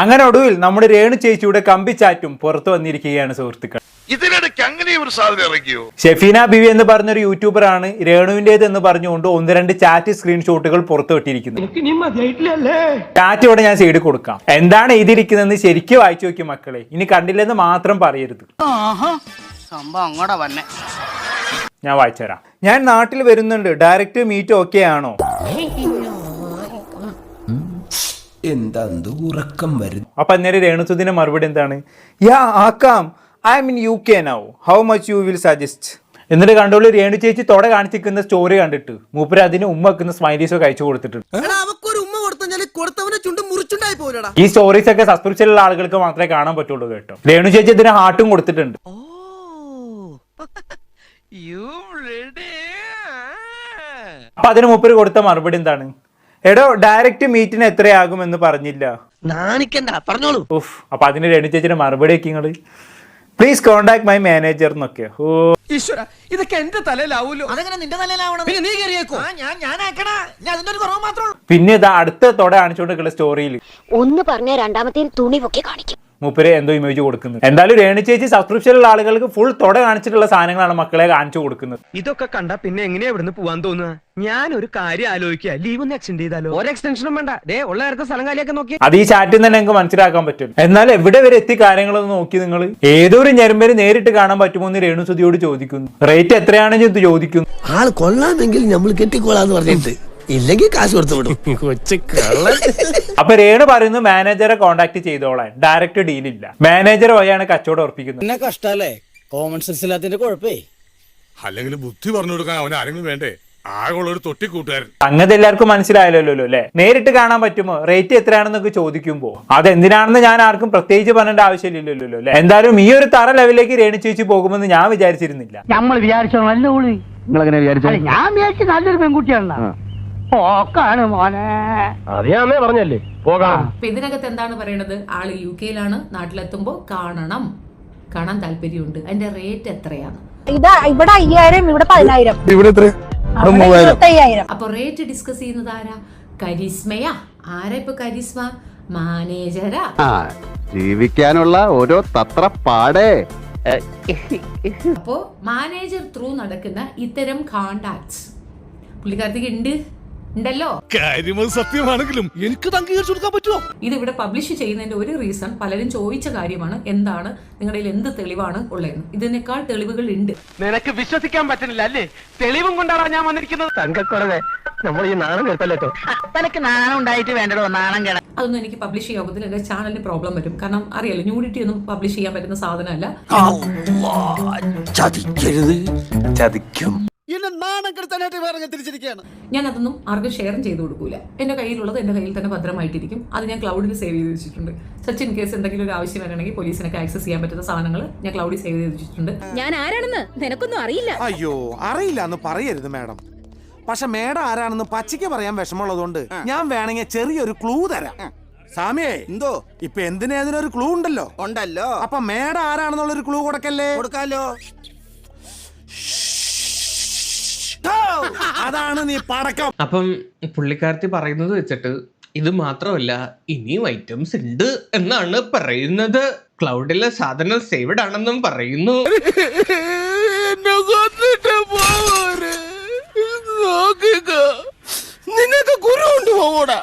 അങ്ങനെ ഒടുവിൽ നമ്മുടെ രേണു ചേച്ചിയുടെ കമ്പിച്ചാറ്റും പുറത്തു വന്നിരിക്കുകയാണ് സുഹൃത്തുക്കൾ. ഇതിനിടയ്ക്ക് അങ്ങനെ ഒരു സാധനം ഇറങ്ങിയോ? ഷെഫീന ബിവി എന്ന് പറഞ്ഞൊരു യൂട്യൂബറാണ് രേണുവിന്റേത് എന്ന് പറഞ്ഞുകൊണ്ട് 1-2 ചാറ്റ് സ്ക്രീൻഷോട്ടുകൾ പുറത്തു വിട്ടിരിക്കുന്നത്. ചാറ്റ് ഇവിടെ ഞാൻ സൈഡിൽ കൊടുക്കാം. എന്താണ് എഴുതിയിരിക്കുന്നതെന്ന് ശരിക്കും വായിച്ചു നോക്കി മക്കളെ. ഇനി കണ്ടില്ലെന്ന് മാത്രം പറയരുത്. ഞാൻ വായിച്ചുതരാം. ഞാൻ നാട്ടിൽ വരുന്നുണ്ട്, ഡയറക്റ്റ് മീറ്റ് ഓക്കെ ആണോ? അപ്പൊ അന്നേരം രേണുസുദിന്റെ മറുപടി എന്താണ്? യാ ആക്കാം, I M in UK now, how much you will suggest? എന്നിട്ട് കണ്ടോളൂ രേണു ചേച്ചി തൊട കാണിച്ചിരിക്കുന്ന സ്റ്റോറി കണ്ടിട്ട് മൂപ്പര് അതിന് ഉമ്മ വെക്കുന്ന സ്മൈലീസൊക്കെ അയച്ചു കൊടുത്തിട്ടുണ്ട്. ഈ സ്റ്റോറീസ് ഒക്കെ സബ്സ്ക്രിപ്ഷനുള്ള ആളുകൾക്ക് മാത്രമേ കാണാൻ പറ്റുള്ളൂ കേട്ടോ. രേണു ചേച്ചി ഇതിന് ഹാർട്ടും കൊടുത്തിട്ടുണ്ട്. അപ്പൊ അതിന് മൂപ്പര് കൊടുത്ത മറുപടി എന്താണ്? എടോ ഡയറക്റ്റ് മീറ്റിന് എത്രയാകുമെന്ന് പറഞ്ഞില്ല. പറഞ്ഞോളൂ. അപ്പൊ അതിന് രേണു ചേച്ചിയുടെ മറുപടി ഒക്കെ നിങ്ങള് പ്ലീസ് കോണ്ടാക്ട് മൈ മാനേജർ എന്നൊക്കെ. ഈശ്വര, ഇതൊക്കെ എന്റെ തലയിലാവൂലോ. പിന്നെ ഇതാ അടുത്ത തൊട കാണിച്ചുകൊണ്ടിരിക്കുന്ന സ്റ്റോറിയിൽ ഒന്ന് പറഞ്ഞ രണ്ടാമത്തെ തുണി പൊക്കി കാണിക്കും. മൂപ്പര് എന്തോ ഇമേജ് കൊടുക്കുന്നത്. എന്തായാലും രേണു ചേച്ചി സബ്സ്ക്രിപ്ഷനുള്ള ആളുകൾക്ക് ഫുൾ തൊട കാണിച്ചിട്ടുള്ള സാധനങ്ങളാണ് മക്കളെ കാണിച്ചു കൊടുക്കുന്നത്. ഇതൊക്കെ കണ്ടാ പിന്നെ എങ്ങനെയാ ഇവിടുന്ന് പോവാൻ തോന്നുക? ഞാൻ ഒരു കാര്യം ആലോചിക്കുക, ലീവ് ഒന്ന് എക്സ്റ്റെൻഡ് ചെയ്താലോ? ഒരു എക്സ്റ്റൻഷനും വേണ്ട, ഉള്ള നേരത്തെ സ്ഥലം കാലിയൊക്കെ നോക്കി. അത് ഈ ചാറ്റിൽ തന്നെ നിങ്ങൾക്ക് മനസ്സിലാക്കാൻ പറ്റും. എന്നാൽ എവിടെ വരെ എത്തി കാര്യങ്ങളൊന്ന് നോക്കി നിങ്ങൾ. ഏതൊരു ഞരമ്പര് നേരിട്ട് കാണാൻ പറ്റുമോ എന്ന് രേണുസുതിയോട് ചോദിക്കുന്നു. റേറ്റ് എത്രയാണെന്ന് ചോദിക്കുന്നു. ആള് കൊള്ളാമെങ്കിൽ നമ്മൾ കെട്ടിക്കോളാന്ന് പറഞ്ഞിട്ട് ഇല്ലെങ്കിൽ കാശ് കൊടുത്തു വിടും. അപ്പൊ രേണു പറയുന്നു മാനേജറെ കോണ്ടാക്ട് ചെയ്തോളാൻ, ഡയറക്റ്റ് ഡീലില്ല. മാനേജർ വഴിയാണ് കച്ചവടം ഉറപ്പിക്കുന്നത്. എന്നെ കഷ്ടല്ലേ, കോമൺ സെൻസ് ഇല്ലാത്തതിന്റെ കുഴപ്പേ. അല്ലെങ്കിൽ ബുദ്ധി പറഞ്ഞു കൊടുക്കാൻ അവൻ ആരെങ്കിലും വേണ്ടേ? ആകെയുള്ള ഒരു തൊട്ടിക്കൂട്ടുകാരൻ. സംഗതി എല്ലാവർക്കും മനസ്സിലായല്ലോ അല്ലെ? നേരിട്ട് കാണാൻ പറ്റുമോ, റേറ്റ് എത്രയാണെന്നൊക്കെ ചോദിക്കുമ്പോ അതെന്തിനാണെന്ന് ഞാൻ ആർക്കും പ്രത്യേകിച്ച് പറഞ്ഞേണ്ട ആവശ്യമില്ലല്ലോ അല്ലെ? എന്തായാലും ഈ ഒരു തറ ലെവലിലേക്ക് രേണു ചേച്ചി പോകുമെന്ന് ഞാൻ വിചാരിച്ചിരുന്നില്ല. നമ്മൾ വിചാരിച്ചോ നല്ല ഉള്ളി. ഞാൻ വിചാരിച്ച നല്ലൊരു പെൺകുട്ടിയാണ്. പറഞ്ഞല്ലേ പോകാം. ഇതിനകത്ത് എന്താണ് പറയണത്? ആള് UK നാട്ടിലെത്തുമ്പോ കാണാൻ താല്പര്യമുണ്ട്. അതിന്റെ റേറ്റ് എത്രയാണ്? ഇവിടെ 5000, ഇവിടെ 10000, ഇവിടെ 25,000. അപ്പൊ റേറ്റ് ഡിസ്കസ് ചെയ്യുന്നത് ആരാ? കരിസ്മയാ? ആരാ ഇപ്പൊ കരിസ്മ? മാനേജരാ? ജീവിക്കാനുള്ള ഓരോ തത്രപ്പാടേ. അപ്പോ മാനേജർ ത്രൂ നടക്കുന്ന ഇത്തരം കോണ്ടാക്ട്സ് പുള്ളിക്കാരത്തേക്ക് ഉണ്ടല്ലോ. കാര്യമത് സത്യമാണെങ്കിലും എനിക്ക് അംഗീകരിച്ചു കൊടുക്കാൻ പറ്റുമോ? ഇത് ഇവിടെ പബ്ലിഷ് ചെയ്യുന്നതിന്റെ ഒരു റീസൺ പലരും ചോദിച്ച കാര്യമാണ്. എന്താണ് നിങ്ങളുടെ എന്ത് തെളിവാണ് ഉള്ളതെന്ന്. ഇതിനേക്കാൾ തെളിവുകൾ ഉണ്ട്. നിനക്ക് വിശ്വസിക്കാൻ പറ്റുന്നില്ല അല്ലേ? തെളിവും കൊണ്ടാണ് ഞാൻ വന്നിരിക്കുന്നത്. തങ്കക്കുറവേ, നമ്മൾ ഈ നാണം കേട്ടല്ലോ. തനക്ക് നാണം ഉണ്ടായിട്ട് വേണ്ടോ നാണം കേട. അതൊന്നും എനിക്ക് പബ്ലിഷ് ചെയ്യാൻ എന്റെ ചാനലിന് പ്രോബ്ലം വരും. കാരണം അറിയാലോ, ന്യൂഡിറ്റി ഒന്നും പബ്ലിഷ് ചെയ്യാൻ പറ്റുന്ന സാധനമല്ല. ചതിക്കും. ഞാൻ അതൊന്നും ആർക്കും ഷെയർ ചെയ്ത് കൊടുക്കൂല. എന്റെ കയ്യിലുള്ളത് എന്റെ കയ്യിൽ തന്നെ ഭദ്രമായിട്ടിരിക്കും. അത് ഞാൻ ക്ലൗഡിൽ സേവ് ചെയ്ത് വെച്ചിട്ടുണ്ട്. സച്ച് ഇൻ കേസ് എന്തെങ്കിലും ഒരു ആവശ്യം വരണമെങ്കിൽ പോലീസിനൊക്കെ ആക്സസ് ചെയ്യാൻ പറ്റുന്ന സാധനങ്ങൾ ഞാൻ ക്ലൗഡിൽ സേവ് ചെയ്ത് വെച്ചിട്ടുണ്ട്. ഞാൻ ആരാണെന്ന് നിനക്കൊന്നും അറിയില്ല. അയ്യോ, അറിയില്ല എന്ന് പറയരുത് മാഡം. പക്ഷെ മേഡം ആരാണെന്ന് പച്ചയ്ക്ക് പറയാൻ വിഷമമുള്ളതുകൊണ്ട് ഞാൻ വേണമെങ്കിൽ ചെറിയൊരു ക്ലൂ തരാം. സാമിയേ, എന്തോ ഇപ്പൊ എന്തിനേതിനൊരു ക്ലൂ ഉണ്ടല്ലോ. അപ്പൊ മേഡം ആരാണെന്നുള്ളൊരു ക്ലൂ കൊടുക്കല്ലേ? കൊടുക്കാലോ. അതാണ് നീ പടക്കം. അപ്പം പുള്ളിക്കാരത്തി പറയുന്നത് വെച്ചിട്ട് ഇത് മാത്രമല്ല, ഇനിയും ഐറ്റംസ് ഉണ്ട് എന്നാണ് പറയുന്നത്. ക്ലൗഡിലെ സാധനം സേവ്ഡ് ആണെന്നും പറയുന്നു. നിങ്ങൾക്ക് ഗുരു കൊണ്ടുപോകൂടാ.